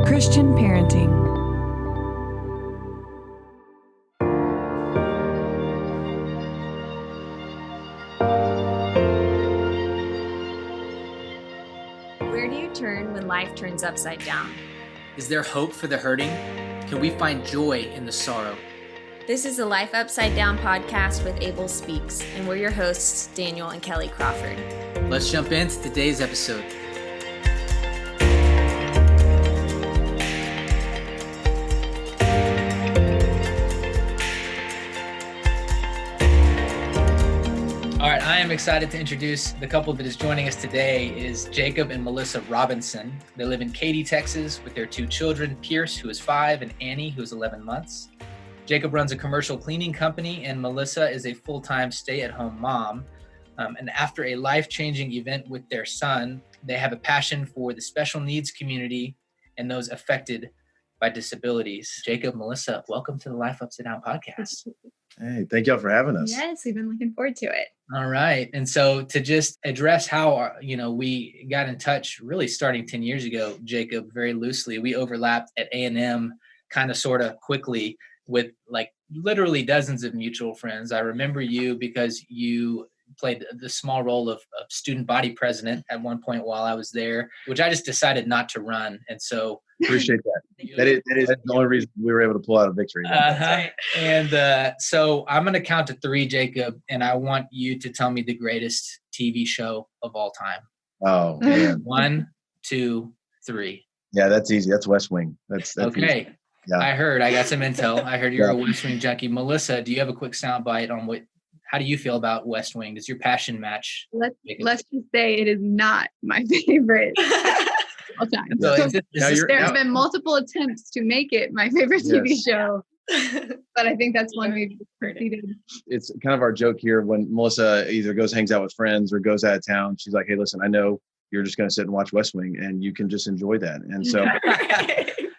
Christian parenting. Where do you turn when life turns upside down? Is there hope for the hurting? Can we find joy in the sorrow? This is the Life Upside Down podcast with Abel Speaks, and we're your hosts, Daniel and Kelly Crawford. Let's jump into today's episode. All right, I am excited to introduce the couple that is joining us today is Jacob and Melissa Robinson. They live in Katy, Texas with their two children, Pierce, who is 5, and Annie, who is 11 months. Jacob runs a commercial cleaning company, and Melissa is a full-time stay-at-home mom. And after a life-changing event with their son, they have a passion for the special needs community and those affected by disabilities. Jacob, Melissa, welcome to the Life Upside Down podcast. Hey, thank y'all for having us. Yes, we've been looking forward to it. All right. And so to just address how, we got in touch really starting 10 years ago, Jacob, very loosely, we overlapped at A&M kind of sort of quickly with like literally dozens of mutual friends. I remember you because you played the small role of student body president at one point while I was there, which I just decided not to run. And so appreciate that. That is the only reason we were able to pull out a victory. Right. And so I'm going to count to 3, Jacob, and I want you to tell me the greatest TV show of all time. Oh, man. 1, 2, 3. Yeah, that's easy. That's West Wing. That's okay. Easy. Yeah. I got some intel. I heard you're a West Wing junkie. Melissa, do you have a quick soundbite on how do you feel about West Wing? Does your passion match? Let's just say it is not my favorite all time. So there's been multiple attempts to make it my favorite TV show, but I think that's one we've succeeded. It's kind of our joke here when Melissa either hangs out with friends or goes out of town. She's like, hey, listen, I know you're just going to sit and watch West Wing and you can just enjoy that. And so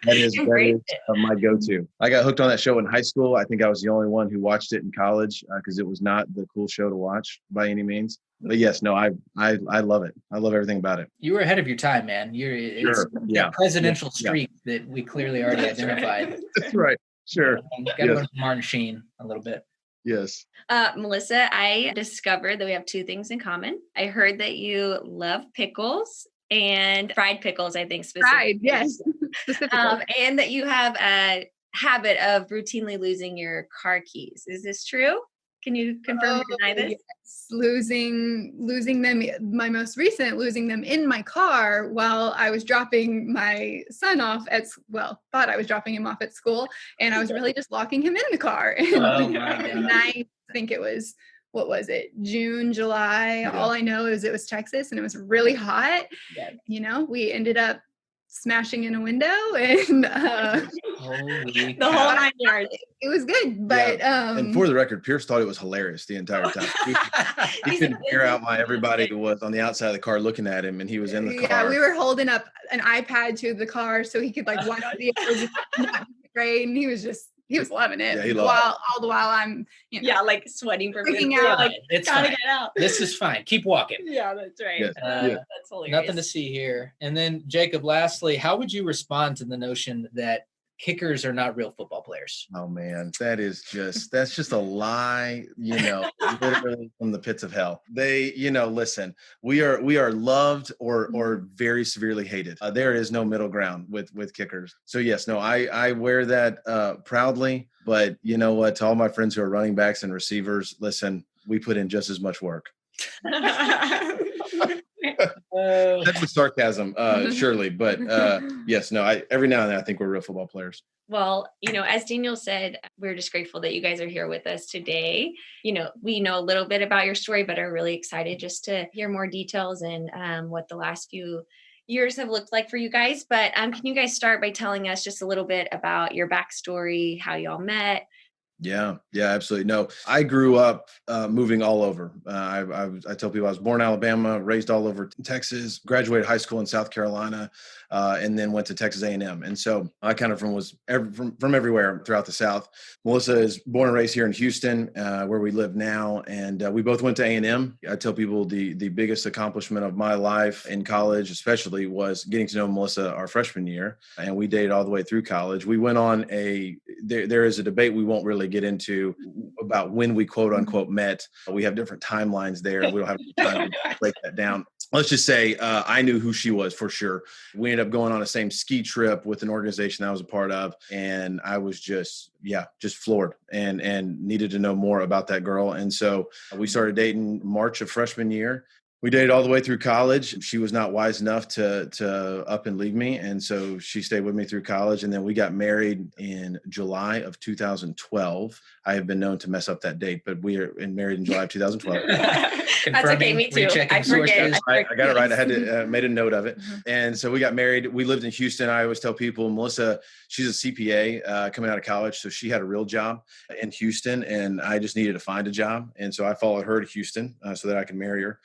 that is my go-to. I got hooked on that show in high school. I think I was the only one who watched it in college because it was not the cool show to watch by any means. But yes, no, I love it. I love everything about it. You were ahead of your time, man. It's a presidential streak that we clearly already identified. That's right. Sure. Got to go to Martin Sheen a little bit. Yes. Melissa, I discovered that we have 2 things in common. I heard that you love pickles and fried pickles, I think specifically. Fried, yes. And that you have a habit of routinely losing your car keys. Is this true? Can you confirm or deny this? Yes. Losing them, my most recent, losing them in my car while I was dropping my son off thought I was dropping him off at school, and I was really just locking him in the car. Oh my God. I think it was, what was it, June, July? Yeah. All I know is it was Texas and it was really hot. Yeah. We ended up smashing in a window and the whole 9 yards. It was good, but and for the record, Pierce thought it was hilarious the entire time. He couldn't figure out why everybody was on the outside of the car looking at him, and he was in the car. Yeah, we were holding up an iPad to the car so he could watch the grade, and he was loving it. Yeah, he loved it. All the while I'm sweating for freaking out, it's gotta fine. get out. This is fine. Keep walking. Yeah, that's right. Yes. That's hilarious. Nothing to see here. And then Jacob, lastly, how would you respond to the notion that kickers are not real football players? Oh man, that's just a lie, literally from the pits of hell. They, listen, we are loved or very severely hated. There is no middle ground with kickers. So yes, no, I wear that proudly, but you know what, to all my friends who are running backs and receivers, listen, we put in just as much work. That's with sarcasm, surely. But yes, no, every now and then I think we're real football players. Well, as Daniel said, we're just grateful that you guys are here with us today. We know a little bit about your story, but are really excited just to hear more details and what the last few years have looked like for you guys. But can you guys start by telling us just a little bit about your backstory, how y'all met, Yeah, yeah, absolutely. No, I grew up moving all over. I tell people I was born in Alabama, raised all over Texas, graduated high school in South Carolina, and then went to Texas A&M. And so I kind of from everywhere throughout the South. Melissa is born and raised here in Houston, where we live now, and we both went to A&M. I tell people the biggest accomplishment of my life in college, especially, was getting to know Melissa our freshman year, and we dated all the way through college. We went on there is a debate we won't really get into about when we quote unquote met. We have different timelines there. We don't have time to break that down. Let's just say I knew who she was for sure. We ended up going on the same ski trip with an organization I was a part of, and I was just floored and needed to know more about that girl. And so we started dating March of freshman year. We dated all the way through college. She was not wise enough to up and leave me. And so she stayed with me through college. And then we got married in July of 2012. I have been known to mess up that date, but we are married in July of 2012. That's okay, me too. I forget. I got it right. I had to made a note of it. And so we got married. We lived in Houston. I always tell people, Melissa, she's a CPA coming out of college. So she had a real job in Houston, and I just needed to find a job. And so I followed her to Houston so that I could marry her.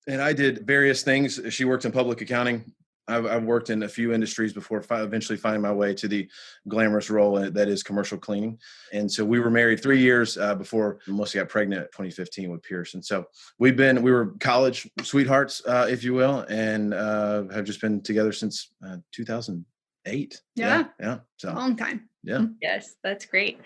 And I did various things. She worked in public accounting. I've worked in a few industries before eventually finding my way to the glamorous role that is commercial cleaning. And so we were married 3 years before Melissa got pregnant in 2015 with Pierce. And so we were college sweethearts, if you will, and have just been together since 2008. Yeah. So long time. Yeah. Yes, that's great.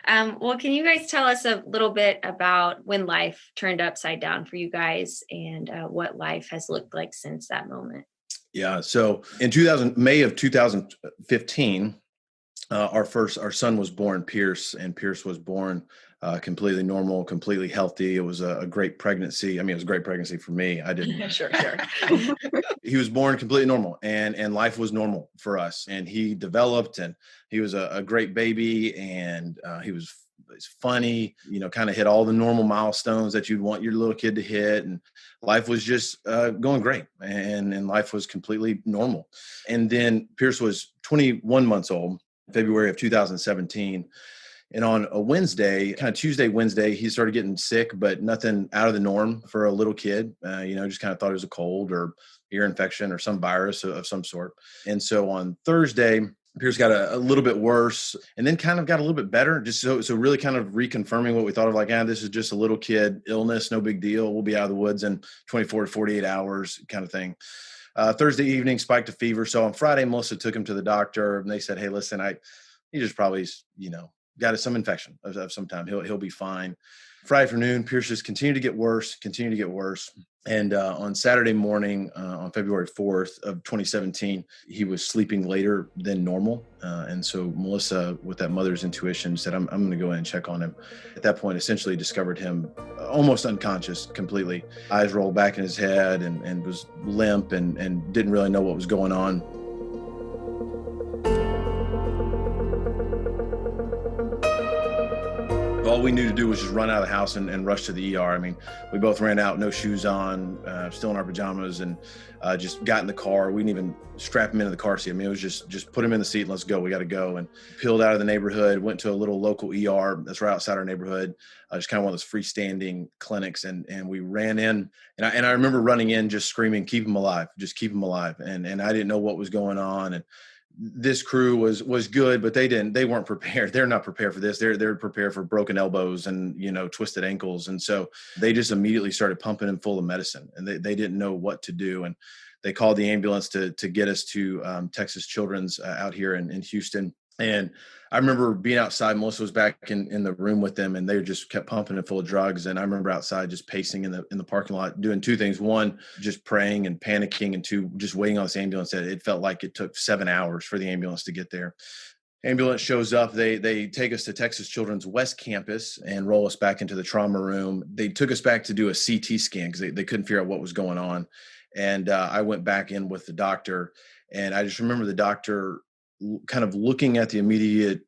Well, can you guys tell us a little bit about when life turned upside down for you guys, and what life has looked like since that moment? Yeah. So in May of 2015, our son was born, Pierce, and Pierce was born completely normal, completely healthy. It was a great pregnancy. I mean, it was a great pregnancy for me. I didn't. Sure. He was born completely normal, and life was normal for us. And he developed, and he was a great baby, and he's funny, kind of hit all the normal milestones that you'd want your little kid to hit. And life was just going great, and life was completely normal. And then Pierce was 21 months old, February of 2017. And on a Wednesday, kind of Tuesday, Wednesday, he started getting sick, but nothing out of the norm for a little kid. Just kind of thought it was a cold or ear infection or some virus of some sort. And so on Thursday, Pierce got a little bit worse, and then kind of got a little bit better. Just so really kind of reconfirming what we thought of, like, this is just a little kid illness, no big deal. We'll be out of the woods in 24 to 48 hours kind of thing. Thursday evening, spiked a fever. So on Friday, Melissa took him to the doctor, and they said, "Hey, listen, he just probably, got some infection of some time. He'll be fine." Friday afternoon, Pierce just continued to get worse. And on Saturday morning, on February 4th of 2017, he was sleeping later than normal. And so Melissa, with that mother's intuition, said, I'm going to go in and check on him. At that point, essentially discovered him almost unconscious completely. Eyes rolled back in his head and was limp and didn't really know what was going on. All we knew to do was just run out of the house and rush to the ER. I mean, we both ran out, no shoes on, still in our pajamas, and just got in the car. We didn't even strap him into the car seat. I mean, it was just put him in the seat and let's go. We got to go. And peeled out of the neighborhood, went to a little local ER that's right outside our neighborhood, just kind of one of those freestanding clinics. And we ran in, and I remember running in just screaming, "Keep him alive, just keep him alive." And I didn't know what was going on. And this crew was good, but they weren't prepared. They're not prepared for this. They're prepared for broken elbows and, twisted ankles. And so they just immediately started pumping him full of medicine, and they didn't know what to do. And they called the ambulance to get us to Texas Children's out here in Houston. And I remember being outside. Melissa was back in the room with them, and they just kept pumping it full of drugs. And I remember outside just pacing in the parking lot, doing two things: one, just praying and panicking, and two, just waiting on this ambulance. It felt like it took 7 hours for the ambulance to get there. Ambulance shows up. They take us to Texas Children's West Campus and roll us back into the trauma room. They took us back to do a CT scan because they couldn't figure out what was going on. And I went back in with the doctor, and I just remember the doctor kind of looking at the immediate,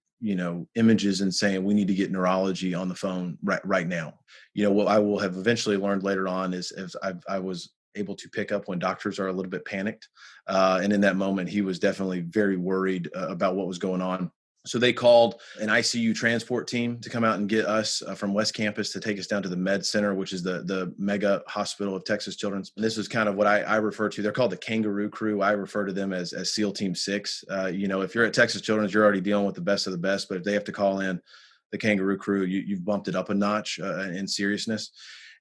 images and saying, "We need to get neurology on the phone right now." What I will have eventually learned later on is I was able to pick up when doctors are a little bit panicked. And in that moment, he was definitely very worried about what was going on. So they called an ICU transport team to come out and get us from West Campus to take us down to the Med Center, which is the mega hospital of Texas Children's. And this is kind of what I refer to. They're called the Kangaroo Crew. I refer to them as SEAL Team 6. If you're at Texas Children's, you're already dealing with the best of the best. But if they have to call in the Kangaroo Crew, you've bumped it up a notch in seriousness.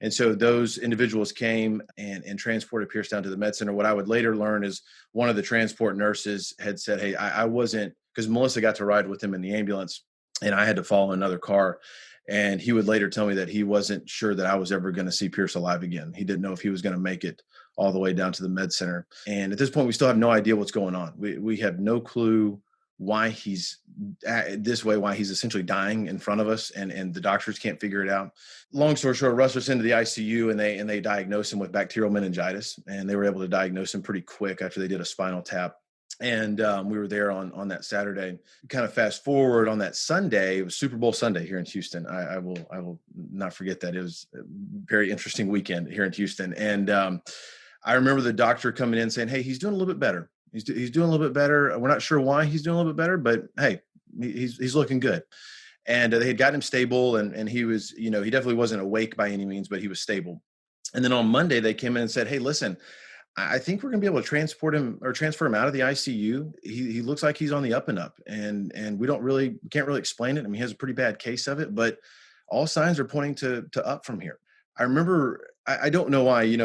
And so those individuals came and transported Pierce down to the Med Center. What I would later learn is one of the transport nurses had said, hey, I wasn't, because Melissa got to ride with him in the ambulance and I had to follow another car. And he would later tell me that he wasn't sure that I was ever going to see Pierce alive again. He didn't know if he was going to make it all the way down to the Med Center. And at this point, we still have no idea what's going on. We have no clue why he's this way, why he's essentially dying in front of us, and the doctors can't figure it out. Long story short, rushed us into the ICU and they diagnosed him with bacterial meningitis, and they were able to diagnose him pretty quick after they did a spinal tap. And we were there on that Saturday. Kind of fast forward on that Sunday, it was Super Bowl Sunday here in Houston. I will not forget that. It was a very interesting weekend here in Houston. And I remember the doctor coming in saying, hey, he's doing a little bit better. He's doing a little bit better. We're not sure why he's doing a little bit better, but hey, he's looking good. And they had gotten him stable, and he was, he definitely wasn't awake by any means, but he was stable. And then on Monday, they came in and said, hey, listen, I think we're going to be able to transfer him out of the ICU. He looks like he's on the up and up, and we can't really explain it. I mean, he has a pretty bad case of it, but all signs are pointing to up from here. I remember, I don't know why,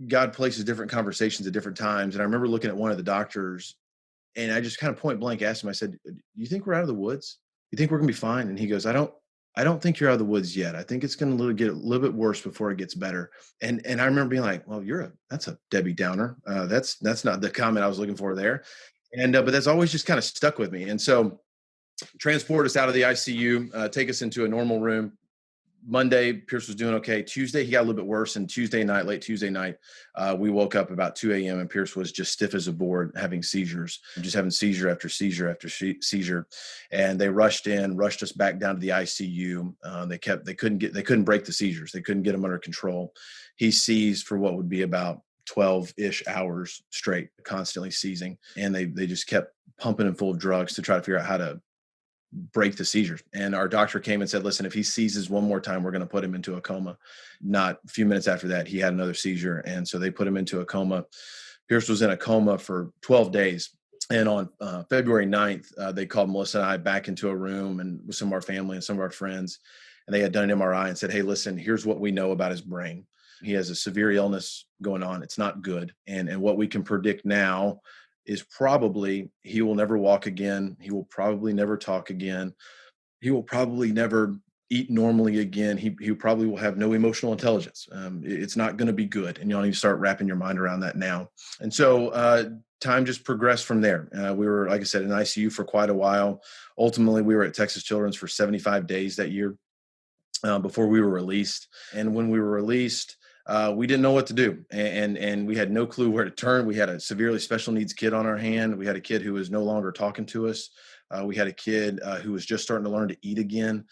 God places different conversations at different times. And I remember looking at one of the doctors, and I just kind of point blank asked him, I said, you think we're out of the woods? You think we're going to be fine? And he goes, I don't think you're out of the woods yet. I think it's going to get a little bit worse before it gets better. And I remember being like, well, that's a Debbie Downer. That's not the comment I was looking for there. And, but that's always just kind of stuck with me. And so transport us out of the ICU, take us into a normal room. Monday, Pierce was doing okay. Tuesday, he got a little bit worse. And late Tuesday night, we woke up about 2 a.m. and Pierce was just stiff as a board, having seizures, just having seizure after seizure after seizure. And they rushed us back down to the ICU. They couldn't break the seizures. They couldn't get him under control. He seized for what would be about 12-ish hours straight, constantly seizing. And they just kept pumping him full of drugs to try to figure out how to break the seizures. And our doctor came and said, listen, if he seizes one more time, we're going to put him into a coma. Not a few minutes after that, he had another seizure. And so they put him into a coma. Pierce was in a coma for 12 days. And on February 9th, they called Melissa and I back into a room and with some of our family and some of our friends. And they had done an MRI and said, hey, listen, here's what we know about his brain. He has a severe illness going on. It's not good. And what we can predict now is probably he will never walk again. He will probably never talk again. He will probably never eat normally again. He probably will have no emotional intelligence. It's not going to be good. And you'll need to start wrapping your mind around that now. And so time just progressed from there. We were, like I said, in ICU for quite a while. Ultimately, we were at Texas Children's for 75 days that year before we were released. And when we were released, we didn't know what to do, and we had no clue where to turn. We had a severely special needs kid on our hand. We had a kid who was no longer talking to us. We had a kid who was just starting to learn to eat again,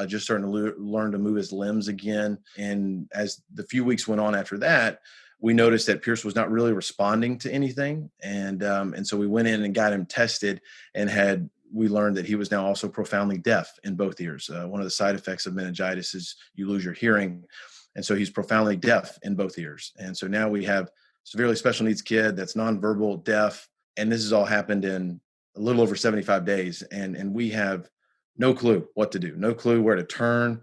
just starting to learn to move his limbs again. And as the few weeks went on after that, we noticed that Pierce was not really responding to anything. And so we went in and got him tested, and we learned that he was now also profoundly deaf in both ears. One of the side effects of meningitis is you lose your hearing. And so he's profoundly deaf in both ears. And so now we have severely special needs kid that's nonverbal, deaf. And this has all happened in a little over 75 days. And we have no clue what to do, no clue where to turn.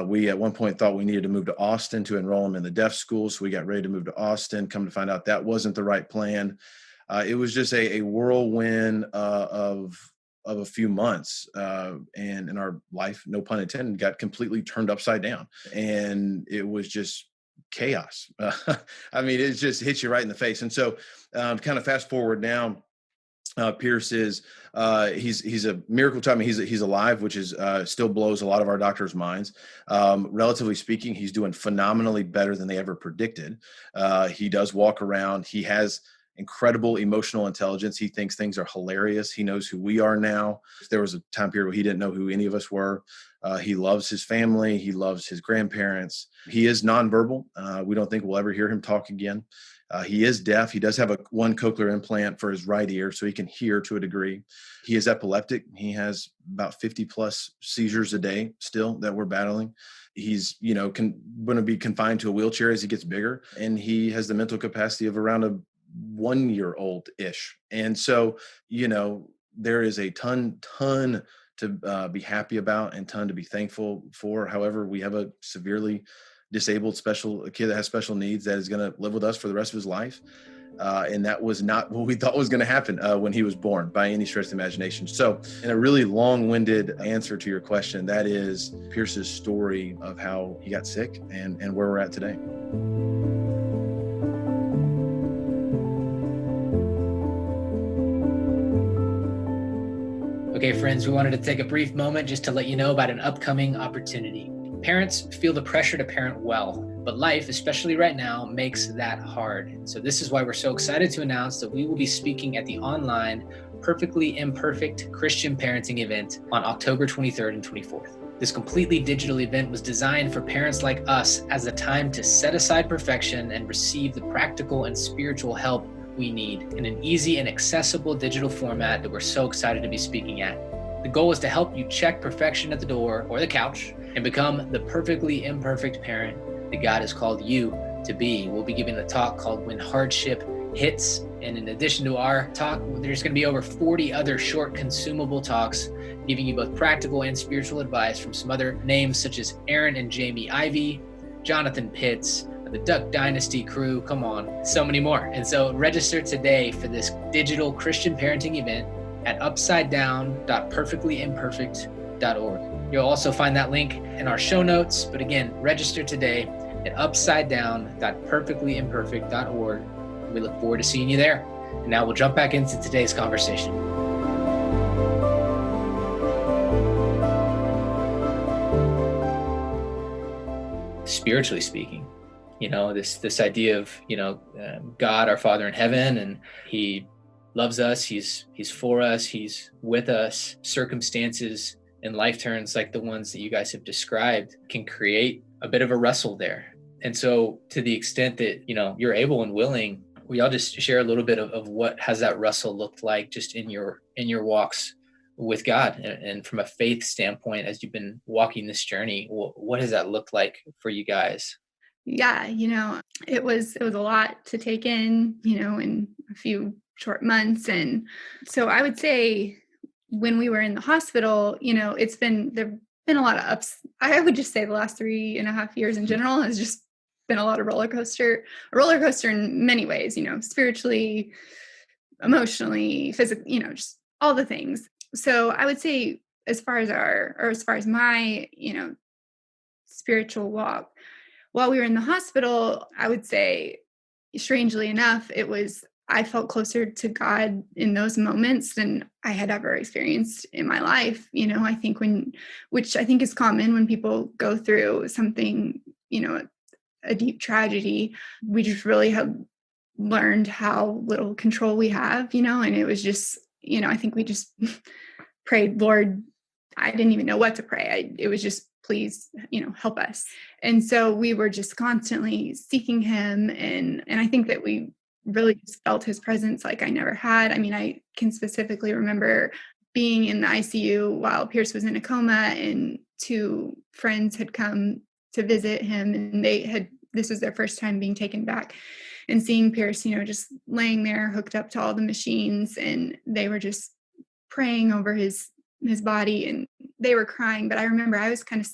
We at one point thought we needed to move to Austin to enroll him in the deaf school. So we got ready to move to Austin. Come to find out that wasn't the right plan. It was just a whirlwind of a few months, and our life, no pun intended, got completely turned upside down, and it was just chaos. I mean, it just hits you right in the face. And so, kind of fast forward now, Pierce is he's a miracle child. I mean, he's alive, which is still blows a lot of our doctors' minds. Relatively speaking, he's doing phenomenally better than they ever predicted. He does walk around. He has incredible emotional intelligence. He thinks things are hilarious. He knows who we are now. There was a time period where he didn't know who any of us were. He loves his family. He loves his grandparents. He is nonverbal. We don't think we'll ever hear him talk again. He is deaf. He does have one cochlear implant for his right ear, so he can hear to a degree. He is epileptic. He has about 50 plus seizures a day still that we're battling. He's, going to be confined to a wheelchair as he gets bigger. And he has the mental capacity of around a 1-year-old-ish. And so, there is a ton to be happy about and ton to be thankful for. However, we have a severely disabled a kid that has special needs that is going to live with us for the rest of his life. And that was not what we thought was going to happen when he was born by any stretch of the imagination. So in a really long-winded answer to your question, that is Pierce's story of how he got sick and where we're at today. Okay, friends, we wanted to take a brief moment just to let you know about an upcoming opportunity. Parents feel the pressure to parent well, but life, especially right now, makes that hard. So this is why we're so excited to announce that we will be speaking at the online Perfectly Imperfect Christian Parenting event on October 23rd and 24th. This completely digital event was designed for parents like us as a time to set aside perfection and receive the practical and spiritual help we need in an easy and accessible digital format that we're so excited to be speaking at. The goal is to help you check perfection at the door or the couch and become the perfectly imperfect parent that God has called you to be. We'll be giving a talk called When Hardship Hits. And in addition to our talk, there's going to be over 40 other short consumable talks giving you both practical and spiritual advice from some other names such as Aaron and Jamie Ivey, Jonathan Pitts, the Duck Dynasty crew, come on, so many more. And so register today for this digital Christian parenting event at upsidedown.perfectlyimperfect.org. You'll also find that link in our show notes. But again, register today at upsidedown.perfectlyimperfect.org. We look forward to seeing you there. And now we'll jump back into today's conversation. Spiritually speaking, this idea of, God, our Father in heaven, and he loves us. He's for us. He's with us. Circumstances and life turns like the ones that you guys have described can create a bit of a wrestle there. And so to the extent that, you're able and willing, we all just share a little bit of what has that wrestle looked like just in your walks with God, and from a faith standpoint, as you've been walking this journey, what has that looked like for you guys? Yeah, it was a lot to take in, in a few short months. And so I would say when we were in the hospital, there've been a lot of ups. I would just say the last 3.5 years in general has just been a lot of roller coaster in many ways, spiritually, emotionally, physically, just all the things. So I would say as far as my, spiritual walk, while we were in the hospital, I would say, strangely enough, I felt closer to God in those moments than I had ever experienced in my life. I think which I think is common when people go through something, a deep tragedy, we just really have learned how little control we have, and it was just, I think we just prayed, Lord, I didn't even know what to pray. It was just, please, help us. And so we were just constantly seeking him. And I think that we really just felt his presence like I never had. I mean, I can specifically remember being in the ICU while Pierce was in a coma, and 2 friends had come to visit him, and this was their first time being taken back and seeing Pierce, just laying there hooked up to all the machines, and they were just praying over his body, and they were crying. But I remember I was kind of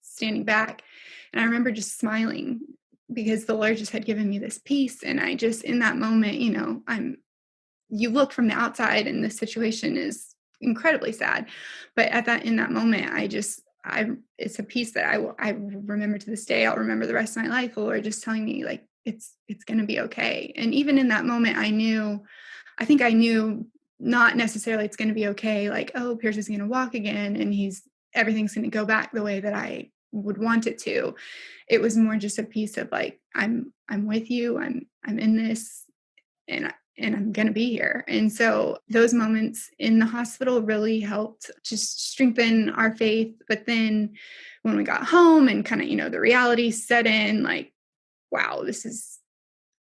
standing back, and I remember just smiling because the Lord just had given me this peace. And I just, in that moment, you look from the outside and the situation is incredibly sad. But in that moment, it's a peace that I remember to this day. I'll remember the rest of my life. The Lord just telling me like, it's going to be okay. And even in that moment, I think I knew not necessarily it's going to be okay. Like, oh, Pierce is going to walk again and everything's going to go back the way that I would want it to. It was more just a piece of like, I'm with you. I'm in this. And and I'm going to be here. And so those moments in the hospital really helped just strengthen our faith. But then when we got home and kind of, the reality set in, like, wow, this is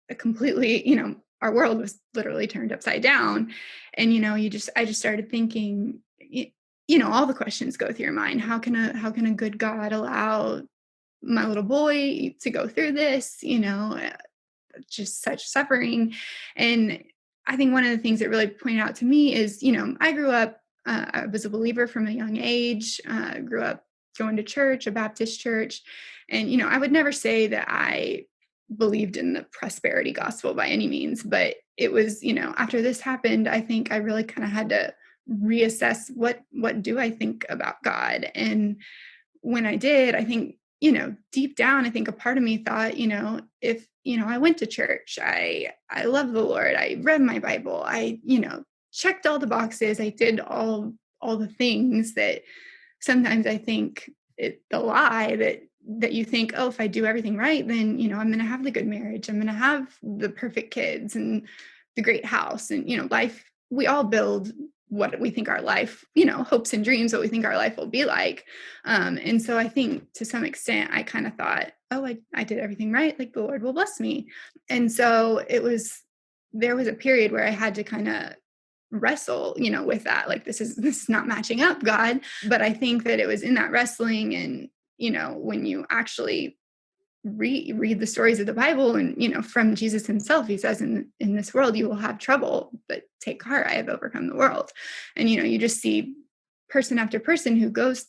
a completely, our world was literally turned upside down. And, I just started thinking, all the questions go through your mind. How can a good God allow my little boy to go through this, just such suffering? And I think one of the things that really pointed out to me is, I grew up, I was a believer from a young age, grew up going to church, a Baptist church. And, I would never say that I believed in the prosperity gospel by any means, but it was, after this happened, I think I really kind of had to reassess what do I think about God. And when I did, I think, deep down, I think a part of me thought, if, I went to church, I love the Lord, I read my Bible, I, checked all the boxes, I did all the things that sometimes I think the lie that you think, oh, if I do everything right, then, I'm going to have the good marriage, I'm going to have the perfect kids and the great house and, life. We all build what we think our life, hopes and dreams, what we think our life will be like. And so I think to some extent, I kind of thought, oh, I did everything right, like the Lord will bless me. And so there was a period where I had to kind of wrestle, with that, like, this is not matching up, God. But I think that it was in that wrestling and, when you actually read the stories of the Bible and, from Jesus himself, he says, in this world, you will have trouble, but take heart, I have overcome the world. And, you just see person after person who goes,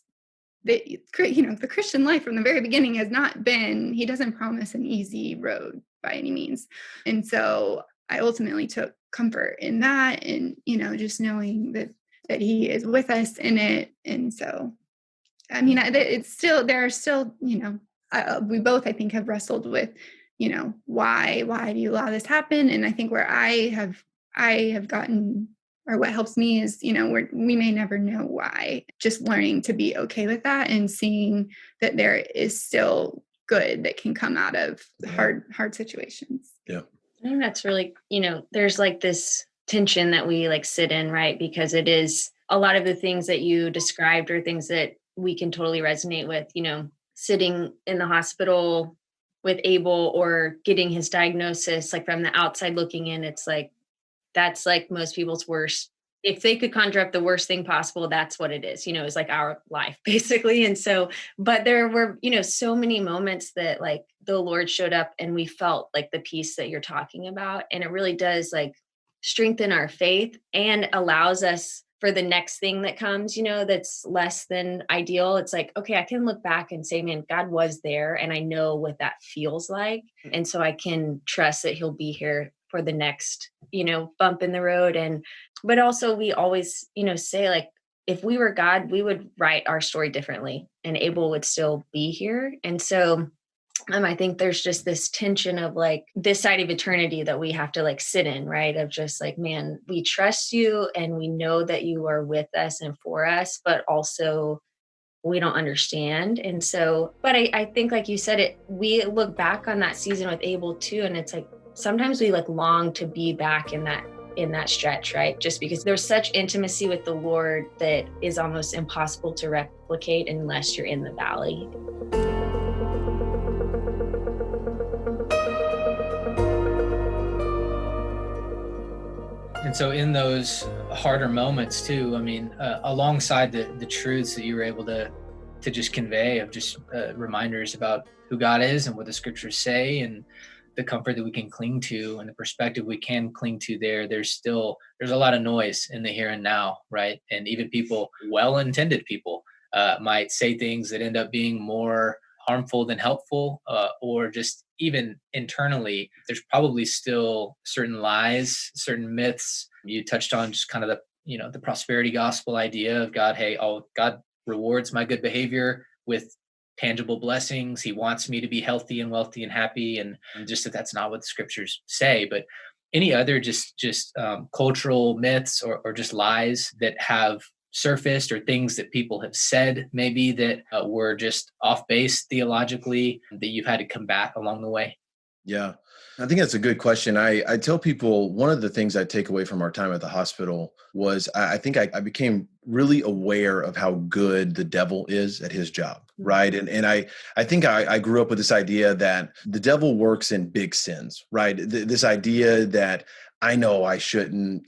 the Christian life from the very beginning has not been, he doesn't promise an easy road by any means. And so I ultimately took comfort in that and, just knowing that he is with us in it. And so, I mean, it's still, there are still, we both, I think, have wrestled with, why do you allow this happen? And I think where I have gotten, or what helps me is, we may never know why, just learning to be okay with that and seeing that there is still good that can come out of hard situations. Yeah. I think that's really, there's like this tension that we like sit in, right? Because it is a lot of the things that you described are things that we can totally resonate with, sitting in the hospital with Abel or getting his diagnosis, like from the outside looking in, it's like, that's like most people's worst. If they could conjure up the worst thing possible, that's what it is, it's like our life basically. And so, but there were, so many moments that like the Lord showed up and we felt like the peace that you're talking about. And it really does like strengthen our faith and allows us for the next thing that comes, that's less than ideal. It's like, okay, I can look back and say, man, God was there and I know what that feels like. And so I can trust that he'll be here for the next, bump in the road. But also we always, say like, if we were God, we would write our story differently and Abel would still be here. And so I think there's just this tension of like this side of eternity that we have to like sit in, right? Of just like, man, we trust you and we know that you are with us and for us, but also we don't understand. And so, but I think like you said, we look back on that season with Abel too. And it's like, sometimes we like long to be back in that stretch, right? Just because there's such intimacy with the Lord that is almost impossible to replicate unless you're in the valley. And so in those harder moments too, I mean, alongside the truths that you were able to just convey of just reminders about who God is and what the scriptures say and the comfort that we can cling to and the perspective we can cling to there's a lot of noise in the here and now, right? And even well-intended people might say things that end up being more harmful than helpful, or just even internally, there's probably still certain lies, certain myths. You touched on just kind of the prosperity gospel idea of God. Hey, God rewards my good behavior with tangible blessings. He wants me to be healthy and wealthy and happy. And just that's not what the scriptures say. But any other just cultural myths or just lies that have surfaced or things that people have said maybe that were just off base theologically that you've had to combat along the way? Yeah. I think that's a good question. I tell people one of the things I take away from our time at the hospital was I think I became really aware of how good the devil is at his job, right? And I think I grew up with this idea that the devil works in big sins, right? This idea that I know I shouldn't,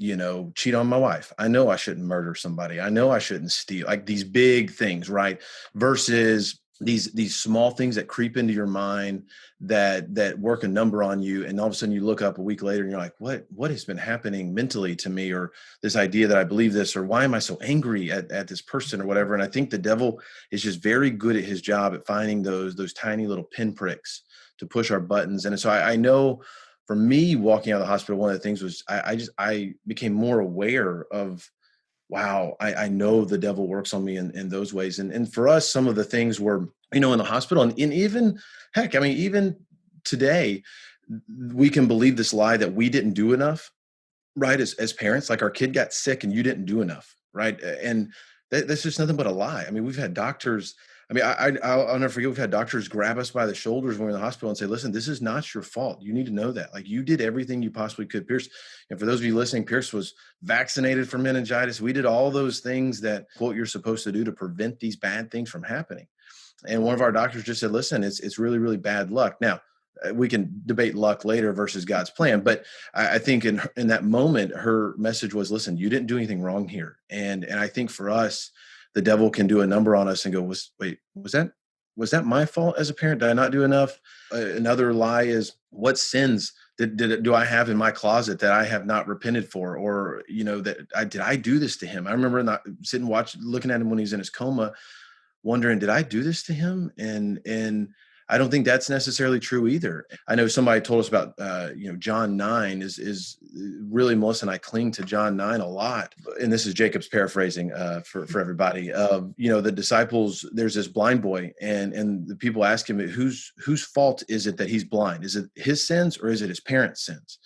cheat on my wife. I know I shouldn't murder somebody. I know I shouldn't steal, like these big things, right? Versus these small things that creep into your mind that work a number on you, and all of a sudden you look up a week later and you're like, what has been happening mentally to me, or this idea that I believe this, or why am I so angry at this person or whatever. And I think the devil is just very good at his job at finding those tiny little pinpricks to push our buttons. And so I know for me, walking out of the hospital, one of the things was I became more aware of, wow, I know the devil works on me in those ways. And for us, some of the things were, in the hospital, and even, heck, I mean, even today, we can believe this lie that we didn't do enough, right? As parents, like our kid got sick and you didn't do enough, right? And that's just nothing but a lie. I mean, we've had doctors. I mean, I'll never forget. We've had doctors grab us by the shoulders when we're in the hospital and say, "Listen, this is not your fault. You need to know that. Like, you did everything you possibly could." Pierce, and for those of you listening, Pierce was vaccinated for meningitis. We did all those things that what you're supposed to do to prevent these bad things from happening. And one of our doctors just said, "Listen, it's really, really bad luck." Now, we can debate luck later versus God's plan, but I think in that moment, her message was, "Listen, you didn't do anything wrong here." And I think for us, the devil can do a number on us and go, was that my fault as a parent? Did I not do enough? Another lie is, what sins do I have in my closet that I have not repented for? Or, did I do this to him? I remember not sitting, looking at him when he's in his coma, wondering, did I do this to him? And I don't think that's necessarily true either. I know somebody told us about, John 9 is really, Melissa and I cling to John 9 a lot. And this is Jacob's paraphrasing for everybody. The disciples, there's this blind boy, and the people ask him, whose fault is it that he's blind? Is it his sins or is it his parents' sins?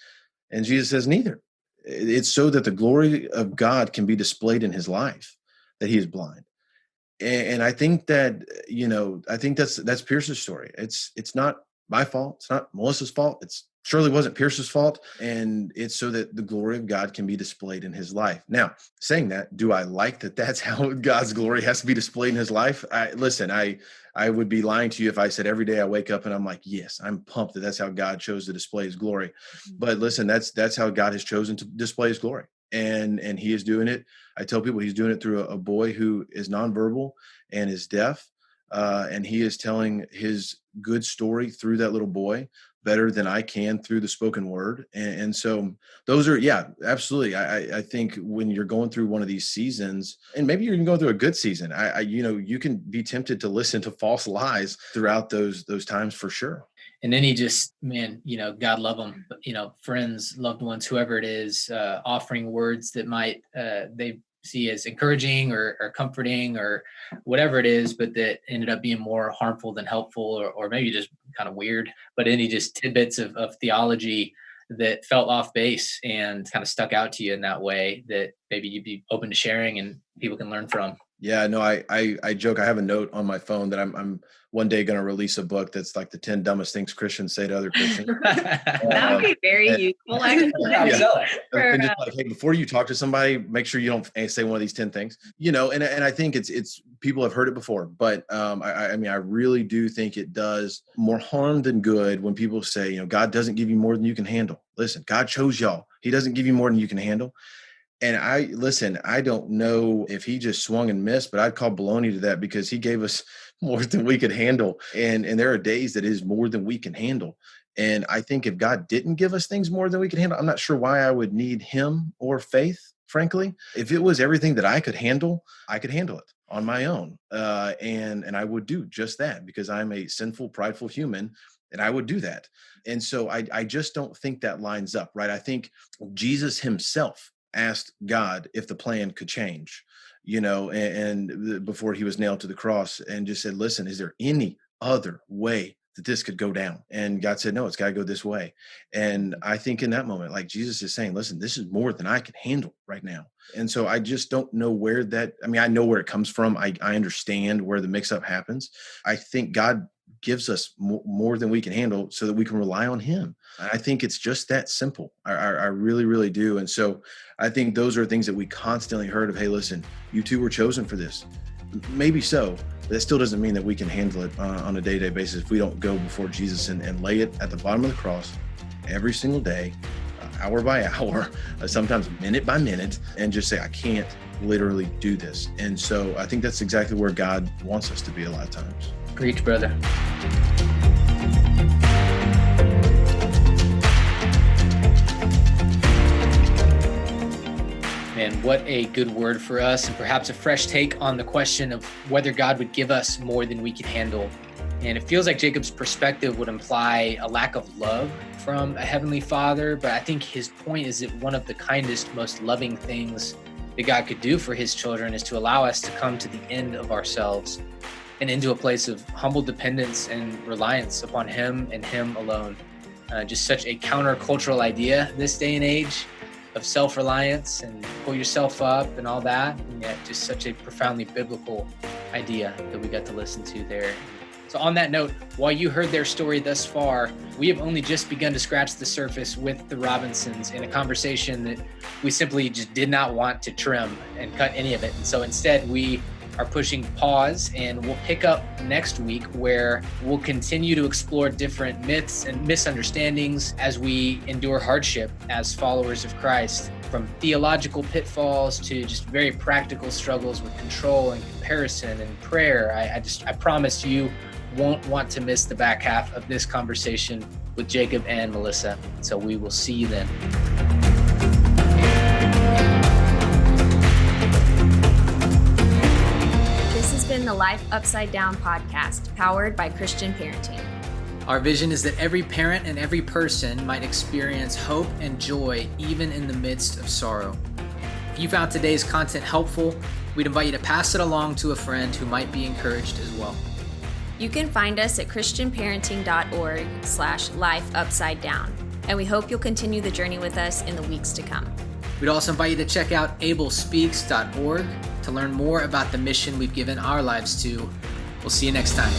And Jesus says, neither. It's so that the glory of God can be displayed in his life, that he is blind. And I think that, I think that's Pierce's story. It's not my fault. It's not Melissa's fault. It's surely wasn't Pierce's fault. And it's so that the glory of God can be displayed in his life. Now, saying that, do I like that that's how God's glory has to be displayed in his life? I would be lying to you if I said every day I wake up and I'm like, yes, I'm pumped that that's how God chose to display his glory. But listen, that's how God has chosen to display his glory. And he is doing it. I tell people he's doing it through a boy who is nonverbal and is deaf. And he is telling his good story through that little boy better than I can through the spoken word. And so those are, yeah, absolutely. I think when you're going through one of these seasons, and maybe you're going through a good season, you can be tempted to listen to false lies throughout those times for sure. And then he just, man, God love them, friends, loved ones, whoever it is, offering words that might, they see as encouraging or comforting or whatever it is, but that ended up being more harmful than helpful, or maybe just kind of weird, but any just tidbits of theology that felt off base and kind of stuck out to you in that way that maybe you'd be open to sharing and people can learn from. Yeah, no, I joke. I have a note on my phone that I'm one day going to release a book that's like the 10 dumbest things Christians say to other Christians. That would be very useful. And just like, hey, before you talk to somebody, make sure you don't say one of these 10 things. And I think it's people have heard it before, but I mean, I really do think it does more harm than good when people say, God doesn't give you more than you can handle. Listen, God chose y'all. He doesn't give you more than you can handle. And I don't know if he just swung and missed, but I'd call baloney to that, because he gave us more than we could handle. And there are days that is more than we can handle. And I think if God didn't give us things more than we can handle, I'm not sure why I would need him or faith, frankly. If it was everything that I could handle it on my own. And I would do just that, because I'm a sinful, prideful human, and I would do that. And so I just don't think that lines up, right? I think Jesus himself asked God if the plan could change, and before he was nailed to the cross, and just said, listen, is there any other way that this could go down? And God said, no, it's got to go this way. And I think in that moment, like, Jesus is saying, listen, this is more than I can handle right now. And so I just don't know I know where it comes from. I understand where the mix up happens. I think God gives us more than we can handle so that we can rely on him. I think it's just that simple. I really, really do. And so I think those are things that we constantly heard of. Hey, listen, you two were chosen for this. Maybe so, but that still doesn't mean that we can handle it on a day-to-day basis if we don't go before Jesus and lay it at the bottom of the cross every single day, hour by hour, sometimes minute by minute, and just say, I can't literally do this. And so I think that's exactly where God wants us to be a lot of times. Preach, brother. Man, what a good word for us, and perhaps a fresh take on the question of whether God would give us more than we can handle. And it feels like Jacob's perspective would imply a lack of love from a heavenly Father, but I think his point is that one of the kindest, most loving things that God could do for his children is to allow us to come to the end of ourselves and into a place of humble dependence and reliance upon him and him alone. Just such a countercultural idea this day and age of self-reliance and pull yourself up and all that, and yet just such a profoundly biblical idea that we got to listen to there. So on that note, while you heard their story thus far, we have only just begun to scratch the surface with the Robinsons in a conversation that we simply just did not want to trim and cut any of it. And so instead, we are pushing pause, and we'll pick up next week where we'll continue to explore different myths and misunderstandings as we endure hardship as followers of Christ, from theological pitfalls to just very practical struggles with control and comparison and prayer. I promise you won't want to miss the back half of this conversation with Jacob and Melissa. So we will see you then. This has been the Life Upside Down podcast, powered by Christian Parenting. Our vision is that every parent and every person might experience hope and joy even in the midst of sorrow. If you found today's content helpful, we'd invite you to pass it along to a friend who might be encouraged as well. You can find us at christianparenting.org/lifeupsidedown, and we hope you'll continue the journey with us in the weeks to come. We'd also invite you to check out ablespeaks.org to learn more about the mission we've given our lives to. We'll see you next time.